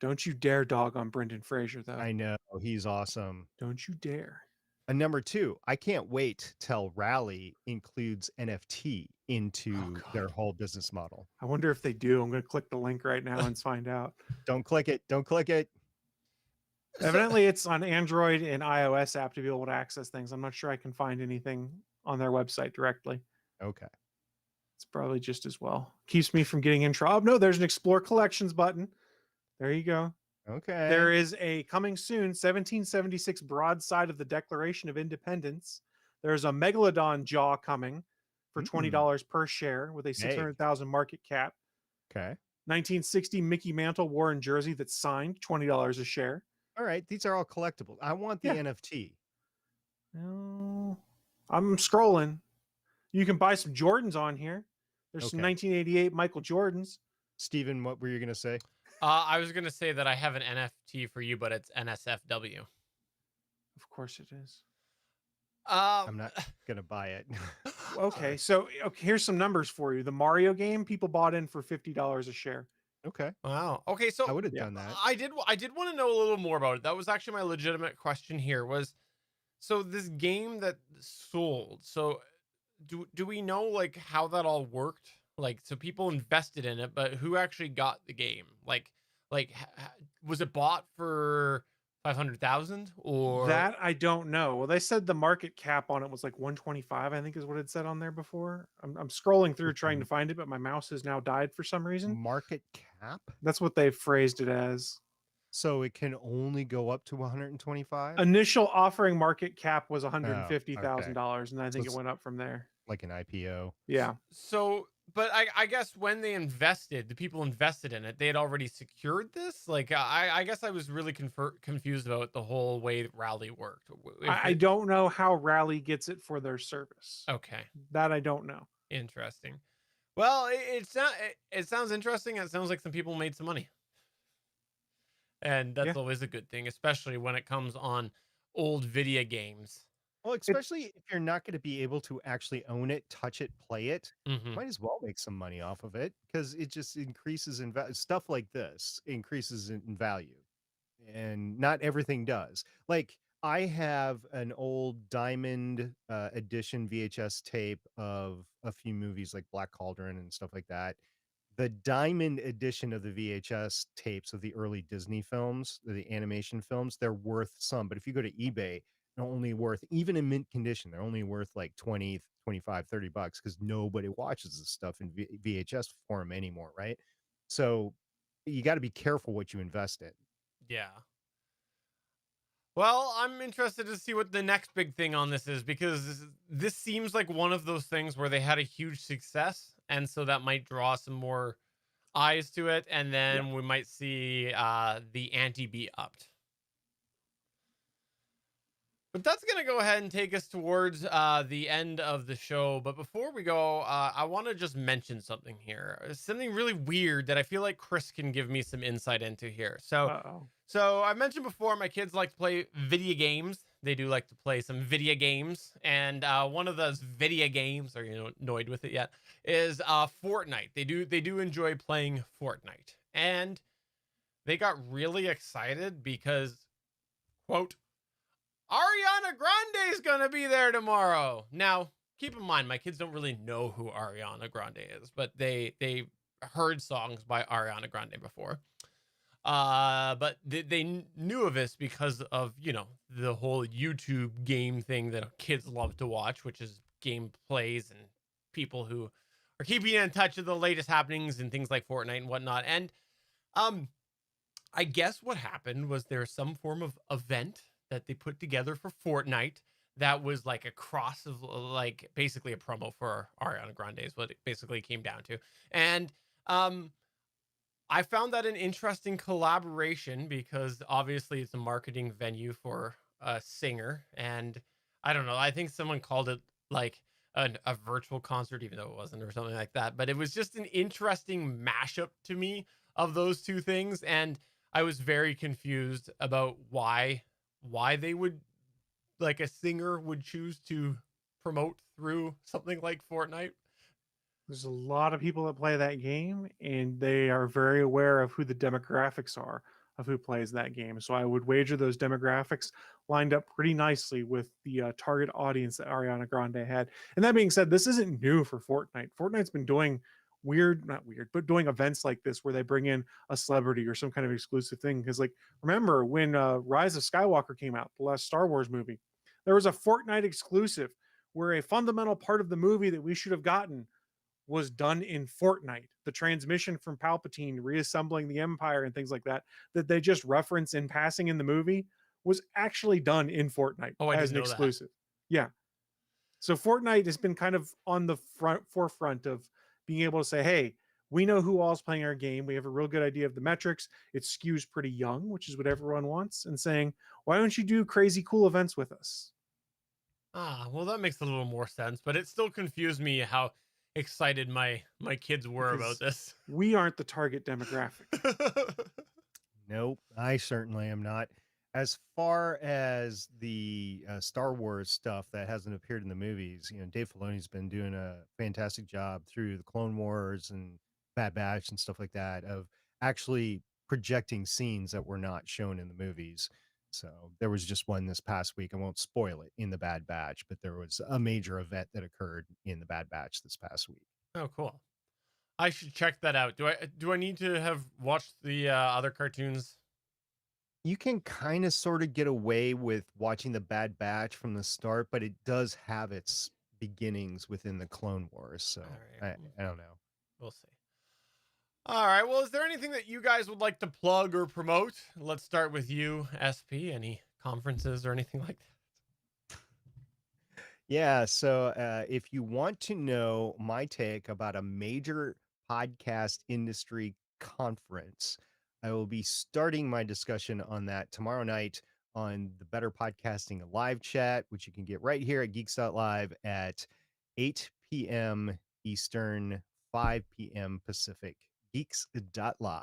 Don't you dare dog on Brendan Fraser, though. I know he's awesome. Don't you dare. And number two, I can't wait till Rally includes NFT into their whole business model. I wonder if they do. I'm going to click the link right now and find out. Don't click it. Don't click it. Evidently, it's on Android and iOS app to be able to access things. I'm not sure I can find anything on their website directly. Okay. It's probably just as well. Keeps me from getting in trouble. Oh, no, there's an Explore Collections button. There you go. Okay. There is a coming soon 1776 broadside of the Declaration of Independence. There's a Megalodon jaw coming for $20 per share with a 600,000 market cap. Okay. 1960 Mickey Mantle Warren jersey that's signed, $20 a share. All right. These are all collectibles. I want the NFT. No, I'm scrolling. You can buy some Jordans on here. There's some 1988 Michael Jordans. Steven, what were you going to say? I was going to say that I have an NFT for you, but it's NSFW. Of course it is. I'm not going to buy it. Okay, so here's some numbers for you. The Mario game, people bought in for $50 a share. Okay. Wow. Okay, so I would have done that. I did want to know a little more about it. That was actually my legitimate question here was, so this game that sold, so do we know like how that all worked? Like, so people invested in it, but who actually got the game? Like was it bought for 500,000 or that? I don't know. Well, they said the market cap on it was like 125, I think is what it said on there before. I'm scrolling through trying to find it, but my mouse has now died for some reason. Market cap? That's what they've phrased it as. So it can only go up to 125? Initial offering market cap was $150,000, and I think it went up from there. Like an IPO. Yeah. So, but I guess when they invested, the people invested in it, they had already secured this. Like, I guess I was really confused about the whole way that Rally worked. I don't know how Rally gets it for their service. Okay. That I don't know. Interesting. Well, it sounds interesting. It sounds like some people made some money. And that's always a good thing, especially when it comes on old video games. Well, especially if you're not going to be able to actually own it, touch it, play it, might as well make some money off of it because it just increases in value. Stuff like this increases in value, and not everything does. Like I have an old Diamond edition VHS tape of a few movies like Black Cauldron and stuff like that. The Diamond edition of the VHS tapes of the early Disney films, the animation films, they're worth some. But if you go to eBay, they're only worth, even in mint condition, they're only worth like 20, 25, 30 bucks because nobody watches this stuff in VHS form anymore, right? So you got to be careful what you invest in. Yeah. Well, I'm interested to see what the next big thing on this is because this seems like one of those things where they had a huge success. And so that might draw some more eyes to it. And then we might see the ante be upped. But that's going to go ahead and take us towards the end of the show. But before we go, I want to just mention something here. Something really weird that I feel like Chris can give me some insight into here. So I mentioned before, my kids like to play video games. They do like to play some video games. And one of those video games, are you annoyed with it yet, is Fortnite. They do enjoy playing Fortnite. And they got really excited because, quote, Ariana Grande is going to be there tomorrow. Now, keep in mind, my kids don't really know who Ariana Grande is, but they heard songs by Ariana Grande before. But they knew of this because of, the whole YouTube game thing that kids love to watch, which is gameplays and people who are keeping in touch with the latest happenings and things like Fortnite and whatnot. And I guess what happened was there's some form of event that they put together for Fortnite that was like a cross of like basically a promo for Ariana Grande is what it basically came down to. And I found that an interesting collaboration because obviously it's a marketing venue for a singer. And I don't know, I think someone called it like a virtual concert, even though it wasn't, or something like that. But it was just an interesting mashup to me of those two things. And I was very confused about why they would, like, a singer would choose to promote through something like Fortnite. There's a lot of people that play that game, and they are very aware of who the demographics are. of who plays that game. So I would wager those demographics lined up pretty nicely with the target audience that Ariana Grande had. And that being said, this isn't new for Fortnite. Fortnite's been doing not weird, but doing events like this where they bring in a celebrity or some kind of exclusive thing. Because, like, remember when Rise of Skywalker came out, the last Star Wars movie, there was a Fortnite exclusive where a fundamental part of the movie that we should have gotten was done in Fortnite. The transmission from Palpatine reassembling the Empire and things like that, that they just reference in passing in the movie, was actually done in Fortnite Oh, I as didn't an know that. exclusive. Yeah. So Fortnite has been kind of on the forefront of being able to say, hey, we know who all's playing our game. We have a real good idea of the metrics. It skews pretty young, which is what everyone wants, and saying, why don't you do crazy cool events with us? Ah, well, that makes a little more sense, but it still confused me how excited my kids were about this. We aren't the target demographic. Nope, I certainly am not. As far as the Star Wars stuff that hasn't appeared in the movies, Dave Filoni's been doing a fantastic job through the Clone Wars and Bad Batch and stuff like that of actually projecting scenes that were not shown in the movies. So there was just one this past week. I won't spoil it in the Bad Batch, but there was a major event that occurred in the Bad Batch this past week. Oh, cool. I should check that out. Do I need to have watched the other cartoons? You can kind of sort of get away with watching the Bad Batch from the start, but it does have its beginnings within the Clone Wars. So All right. I don't know. We'll see. All right. Well, is there anything that you guys would like to plug or promote? Let's start with you, SP. Any conferences or anything like that? Yeah. So if you want to know my take about a major podcast industry conference, I will be starting my discussion on that tomorrow night on the Better Podcasting live chat, which you can get right here at Geeks.live at 8 p.m. Eastern, 5 p.m. Pacific. Geeks.live.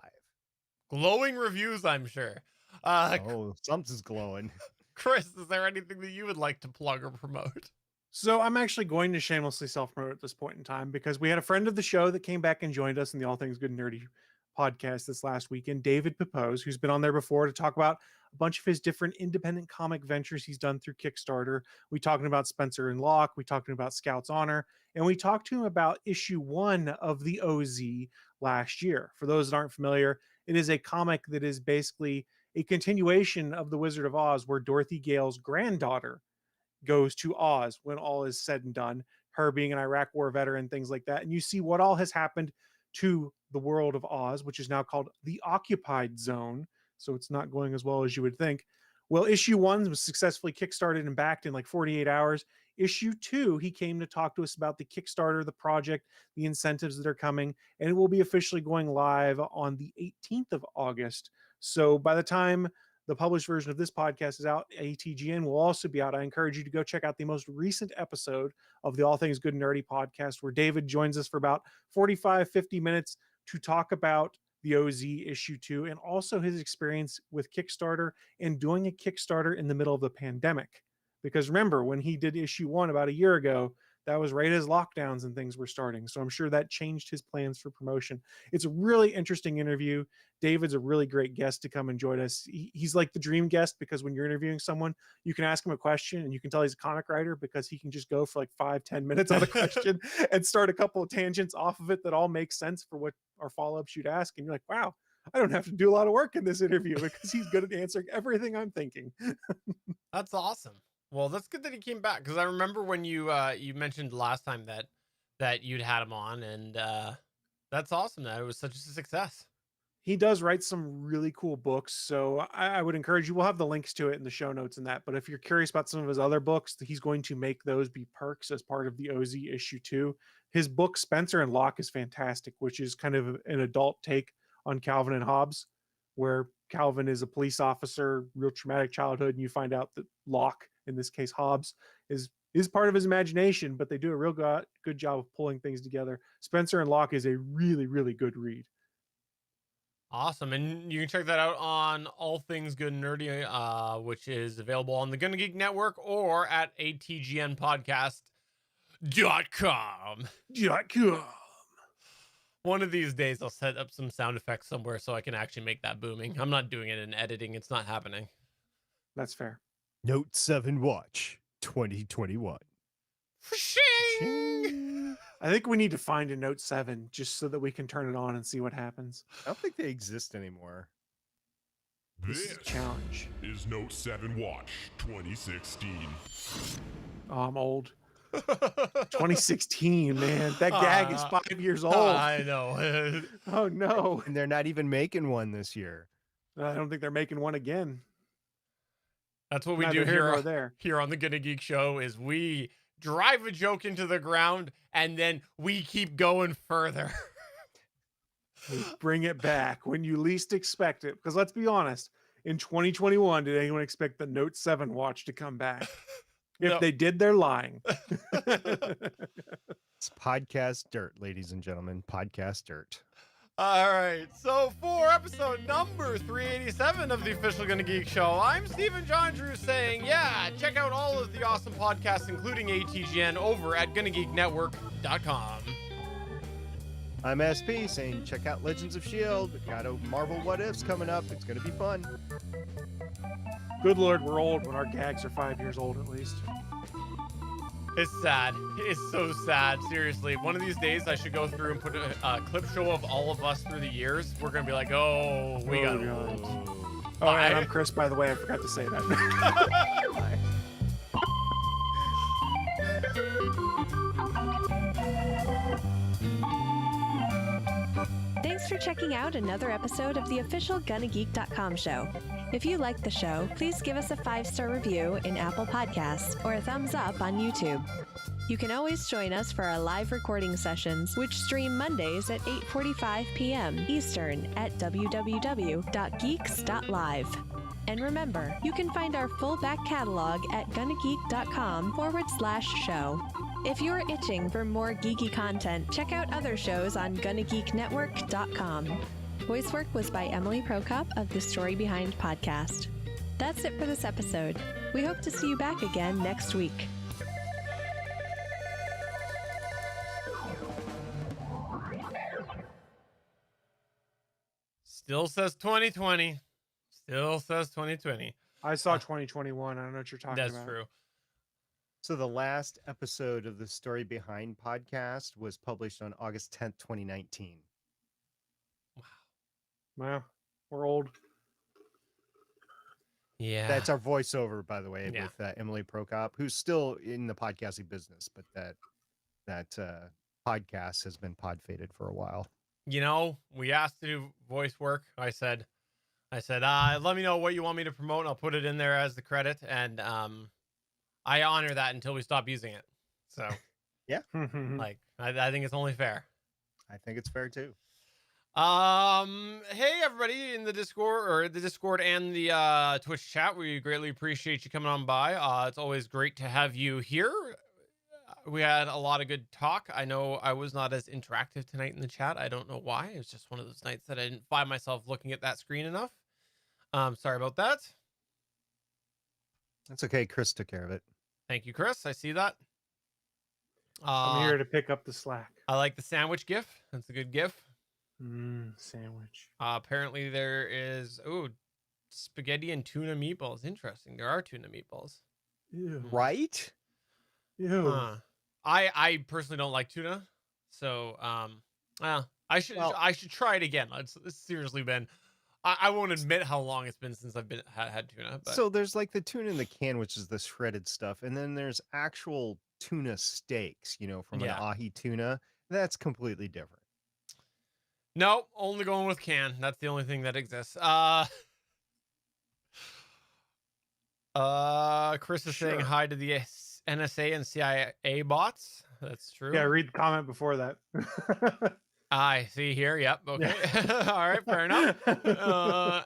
Glowing reviews, I'm sure. Oh, something's glowing. Chris, is there anything that you would like to plug or promote? So I'm actually going to shamelessly self-promote at this point in time because we had a friend of the show that came back and joined us in the All Things Good and Nerdy podcast this last weekend, David Pepose, who's been on there before to talk about a bunch of his different independent comic ventures he's done through Kickstarter. We talking about Spencer and Locke, we talking about Scout's Honor, and we talked to him about issue 1 of the OZ last year. For those that aren't familiar, it is a comic that is basically a continuation of The Wizard of Oz, where Dorothy Gale's granddaughter goes to Oz when all is said and done, her being an Iraq War veteran, things like that. And you see what all has happened to the world of Oz, which is now called the Occupied Zone. So it's not going as well as you would think. Well, issue 1 was successfully kickstarted and backed in like 48 hours. Issue 2, he came to talk to us about the Kickstarter, the project, the incentives that are coming, and it will be officially going live on the 18th of August. So by the time the published version of this podcast is out, ATGN will also be out. I encourage you to go check out the most recent episode of the All Things Good and Nerdy podcast, where David joins us for about 50 minutes to talk about the OZ issue 2 and also his experience with Kickstarter and doing a Kickstarter in the middle of the pandemic. Because remember, when he did issue 1 about a year ago, that was right as lockdowns and things were starting. So I'm sure that changed his plans for promotion. It's a really interesting interview. David's a really great guest to come and join us. He's like the dream guest because when you're interviewing someone, you can ask him a question and you can tell he's a comic writer because he can just go for like 5-10 minutes on a question and start a couple of tangents off of it that all make sense for what our follow-ups you'd ask. And you're like, wow, I don't have to do a lot of work in this interview because he's good at answering everything I'm thinking. That's awesome. Well, that's good that he came back, because I remember when you mentioned last time that you'd had him on, and that's awesome that it was such a success. He does write some really cool books, so I would encourage you. We'll have the links to it in the show notes and that. But if you're curious about some of his other books, he's going to make those be perks as part of the OZ issue 2. His book Spencer and Locke is fantastic, which is kind of an adult take on Calvin and Hobbes, where Calvin is a police officer, real traumatic childhood, and you find out that Locke, in this case Hobbes, is part of his imagination, but they do a real good job of pulling things together. Spencer and Locke is a really, really good read. Awesome. And you can check that out on All Things Good and Nerdy, which is available on the Gonna Geek Network or at atgnpodcast.com. One of these days I'll set up some sound effects somewhere so I can actually make that booming. I'm not doing it in editing. It's not happening. That's fair. Note 7 Watch 2021. Shing! I think we need to find a Note 7 just so that we can turn it on and see what happens. I don't think they exist anymore. This is a challenge. is Note 7 Watch 2016. Oh, I'm old. 2016, man. That gag is 5 years old. I know. Oh, no. And they're not even making one this year. I don't think they're making one again. That's what we Neither do here nor here, there. here on the Gonna Geek Show is we drive a joke into the ground and then we keep going further. We bring it back when you least expect it. Because let's be honest, in 2021, did anyone expect the Note 7 watch to come back? If No. they did, they're lying. It's podcast dirt, ladies and gentlemen. Podcast dirt. All right, so for episode number 387 of the official Gonna Geek Show, I'm Stephen John Drew saying, yeah, check out all of the awesome podcasts, including ATGN, over at GonnaGeekNetwork.com. I'm SP saying check out Legends of S.H.I.E.L.D. We've got a Marvel What Ifs coming up. It's going to be fun. Good Lord, we're old when our gags are 5 years old at least. It's sad. It's so sad. Seriously, one of these days I should go through and put a clip show of all of us through the years. We're going to be like, oh, we got God. old. Oh, and Bye. I'm Chris, by the way. I forgot to say that. Thanks for checking out another episode of the official GonnaGeek.com show. If you like the show, please give us a 5-star review in Apple Podcasts or a thumbs up on YouTube. You can always join us for our live recording sessions, which stream Mondays at 8:45 p.m. Eastern at www.geeks.live. And remember, you can find our full back catalog at GonnaGeek.com/show. If you're itching for more geeky content, check out other shows on GonnaGeekNetwork.com. Voice work was by Emily Prokop of the Story Behind podcast. That's it for this episode. We hope to see you back again next week. Still says 2020. Still says 2020. I saw 2021. I don't know what you're talking That's about. true. So the last episode of the Story Behind podcast was published on August 10th, 2019. Well, we're old. Yeah. That's our voiceover, by the way, Yeah. with Emily Prokop, who's still in the podcasting business, but that podcast has been pod-faded for a while. You know, we asked to do voice work. I said, let me know what you want me to promote and I'll put it in there as the credit. And I honor that until we stop using it. So like, I think it's only fair. I think it's fair too. Hey everybody in the Discord and the Twitch chat. We greatly appreciate you coming on by. It's always great to have you here. We had a lot of good talk. I know I was not as interactive tonight in the chat. I don't know why. It was just one of those nights that I didn't find myself looking at that screen enough. Sorry about that. That's okay. Chris took care of it. Thank you, Chris. I see that. I'm here to pick up the slack. I like the sandwich gif. That's a good gif. Sandwich. Apparently there is spaghetti and tuna meatballs. Interesting. There are tuna meatballs. Ew. Right? Ew. Huh. I personally don't like tuna, so I should try it again. It's seriously been. I won't admit how long it's been since I've had tuna. But So there's like the tuna in the can, which is the shredded stuff, and then there's actual tuna steaks, from Yeah. an ahi tuna. That's completely different. no, only going with can. That's the only thing that exists. Chris is saying Sure. hi to the NSA and CIA bots. That's true. Yeah, read the comment before that. I see here. Yep. Okay. All right. Fair enough.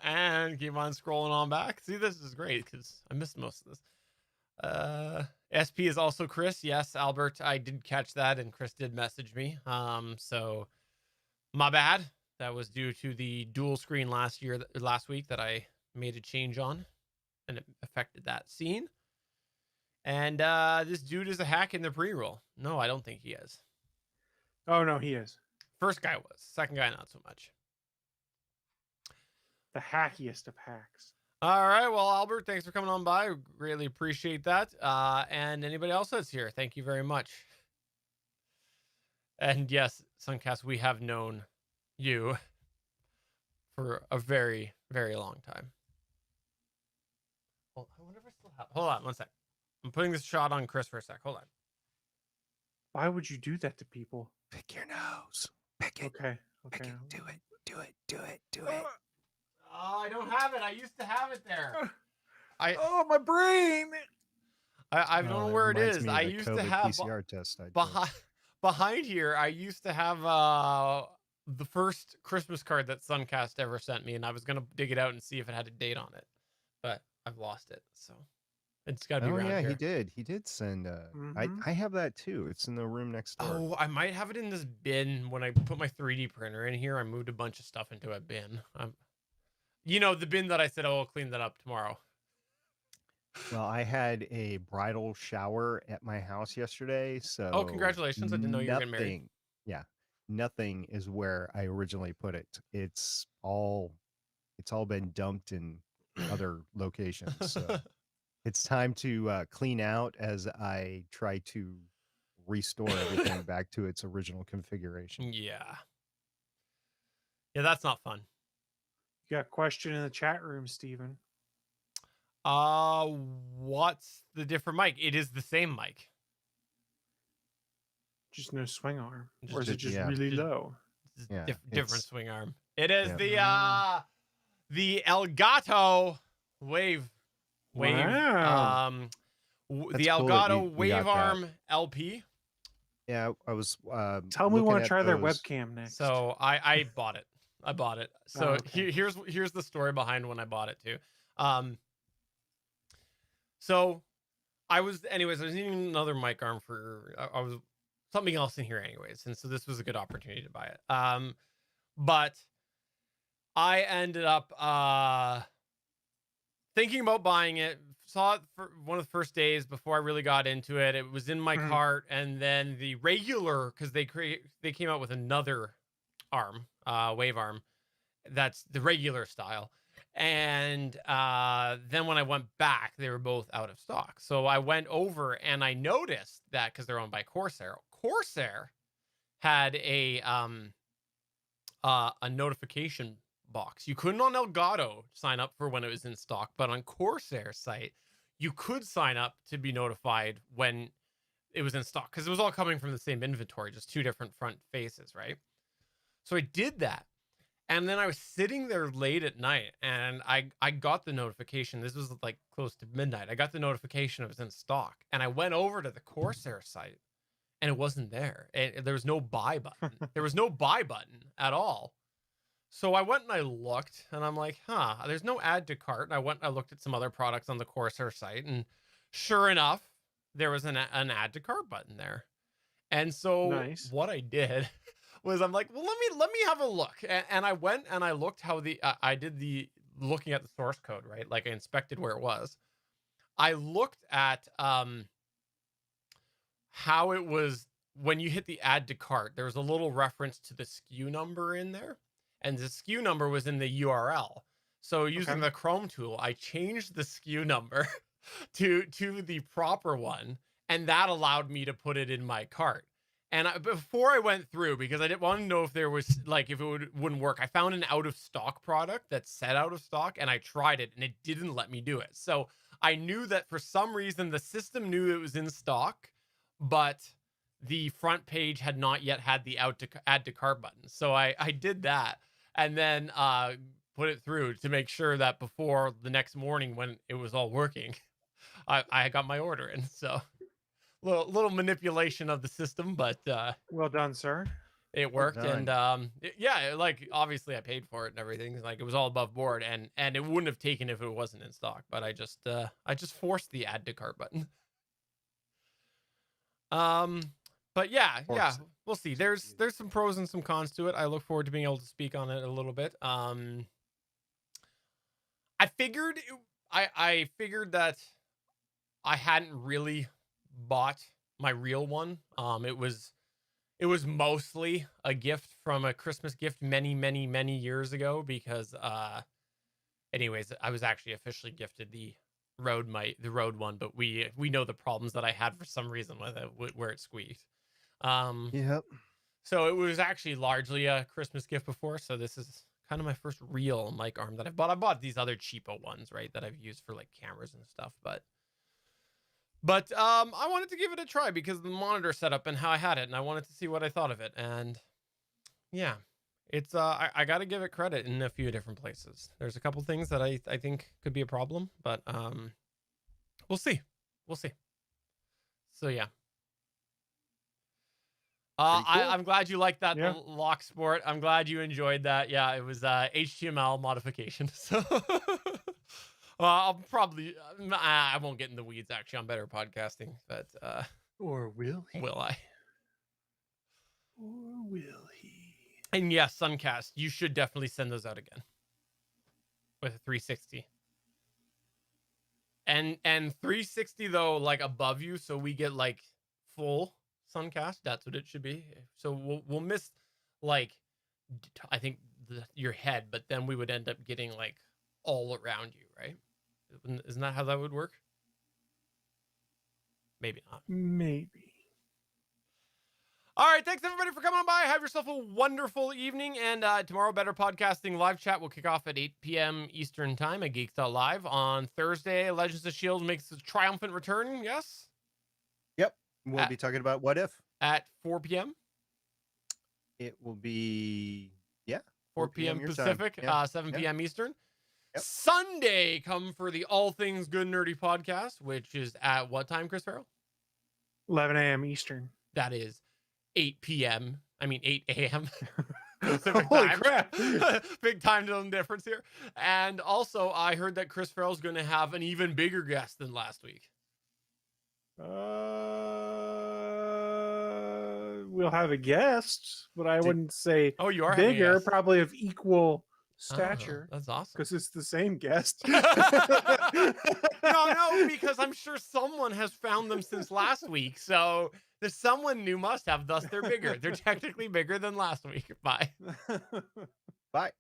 And keep on scrolling on back. See, this is great because I missed most of this. SP is also Chris. Yes, Albert. I did catch that, and Chris did message me. So my bad. That was due to the dual screen last week that I made a change on, and it affected that scene. And this dude is a hack in the pre-roll. No, I don't think he is. Oh, no, he is. First guy was. Second guy, not so much. The hackiest of hacks. All right. Well, Albert, thanks for coming on by. Greatly appreciate that. And anybody else that's here, thank you very much. And yes, Suncast, we have known you for a very, very long time. Well, I wonder if I still have. Hold on 1 sec. I'm putting this shot on Chris for a sec. Hold on. Why would you do that to people? Pick your nose. Pick it. Okay. Pick Okay. it. Do it. Do it. Do it. Do it. Oh, I don't have it. I used to have it there. Oh, my brain. I don't know where it reminds is. me of I the used to COVID have PCR test. I took. behind here. I used to have the first Christmas card that Suncast ever sent me, and I was gonna dig it out and see if it had a date on it, but I've lost it. So it's got to be Oh around yeah, here. he did. He did send. Mhm. I have that too. It's in the room next door. Oh, I might have it in this bin. When I put my 3D printer in here, I moved a bunch of stuff into a bin. You know, the bin that I said, oh, I'll clean that up tomorrow. Well, I had a bridal shower at my house yesterday. So Oh, congratulations. I didn't know you were getting married. nothing- Yeah, nothing is where I originally put it. It's all been dumped in other locations. So it's time to clean out as I try to restore everything back to its original configuration. Yeah. Yeah, that's not fun. You got a question in the chat room, Steven. What's the different mic? It is the same mic. Just no swing arm. Or is Just- it just yeah. really low? It's Yeah, different it's- swing arm. It is Yeah. the Elgato Wave. Wow. The That's cool that Elgato you Wave got that. Arm LP. Yeah, I was. Tell them we looking want to at try their those. webcam next. So I bought it. I bought it. So okay. here's the story behind when I bought it too. So I was needing another mic arm for I was something else in here anyways, and so this was a good opportunity to buy it. But I ended up thinking about buying it. Saw it for one of the first days before I really got into it. It was in my Mhm. cart, and then the regular, because they came out with another arm, wave arm, that's the regular style. And then when I went back, they were both out of stock. So I went over and I noticed that because they're owned by Corsair. Corsair had a notification box. You couldn't on Elgato sign up for when it was in stock, but on Corsair's site, you could sign up to be notified when it was in stock because it was all coming from the same inventory, just two different front faces, right? So I did that. And then I was sitting there late at night and I got the notification. This was like close to midnight. I got the notification it was in stock. And I went over to the Corsair site and it wasn't there. There was no buy button. There was no buy button at all. So I went and I looked and I'm like, there's no add to cart. And I went and I looked at some other products on the Corsair site. And sure enough, there was an add to cart button there. And so Nice. what I did was I'm like, well, let me have a look. And I went and I looked how I did the looking at the source code, right? Like I inspected where it was. I looked at how it was when you hit the add to cart, there was a little reference to the SKU number in there. And the SKU number was in the URL. So using the Chrome tool, I changed the SKU number to the proper one. And that allowed me to put it in my cart. And before I went through, because I didn't want to know if there was like, if it wouldn't work, I found an out of stock product that said out of stock and I tried it and it didn't let me do it. So I knew that for some reason the system knew it was in stock, but the front page had not yet had the add to cart button. So I did that and then put it through to make sure that before the next morning when it was all working, I got my order in. So little manipulation of the system, but Well done, sir. it worked. done. And yeah, like obviously I paid for it and everything. Like it was all above board, and it wouldn't have taken if it wasn't in stock. But I just forced the add to cart button. But yeah, Force it. we'll see. There's some pros and some cons to it. I look forward to being able to speak on it a little bit. I figured I figured that I hadn't really bought my real one. It was It was mostly a gift from a Christmas gift many, many, many years ago because anyways, I was actually officially gifted the Rode one, but we know the problems that I had for some reason with it where it squeaked. Yep. So it was actually largely a Christmas gift before, so this is kind of my first real mic arm that I've bought. I bought these other cheapo ones, right, that I've used for like cameras and stuff, but I wanted to give it a try because of the monitor setup and how I had it, and I wanted to see what I thought of it. And yeah, it's I got to give it credit in a few different places. There's a couple things that I think could be a problem, but we'll see. So yeah. Pretty cool. I'm glad you liked that Yeah. lock sport. I'm glad you enjoyed that. Yeah, it was HTML modification. So I'll probably I won't get in the weeds actually on better podcasting, but Or will he? will I? Or will he? And yes, Suncast, you should definitely send those out again with a 360. And 360 though, like above you, so we get like full Suncast. That's what it should be. So we'll miss like I think your head, but then we would end up getting like all around you, right? Isn't that how that would work? Maybe not. Maybe. All right, thanks everybody for coming on by. Have yourself a wonderful evening, and tomorrow Better Podcasting live chat will kick off at 8 p.m. Eastern time at Geeks.live. On Thursday, Legends of S.H.I.E.L.D. makes a triumphant return, yes? We'll be talking about What If. At 4 p.m. It will be 4 p.m. your time. Pacific, Yeah. 7 p.m. Eastern. Yep. Sunday, come for the All Things Good Nerdy podcast, which is at what time, Chris Farrell? 11 a.m. Eastern. That is 8 p.m. I mean 8 a.m. Pacific Holy time. crap. Big time zone difference here. And also, I heard that Chris Farrell's going to have an even bigger guest than last week. We'll have a guest, but I wouldn't say Oh, you are having a bigger, guest. probably of equal Oh, stature, that's awesome. because it's the same guest. No, because I'm sure someone has found them since last week. So there's someone new must have, thus they're bigger. They're technically bigger than last week. Bye. Bye.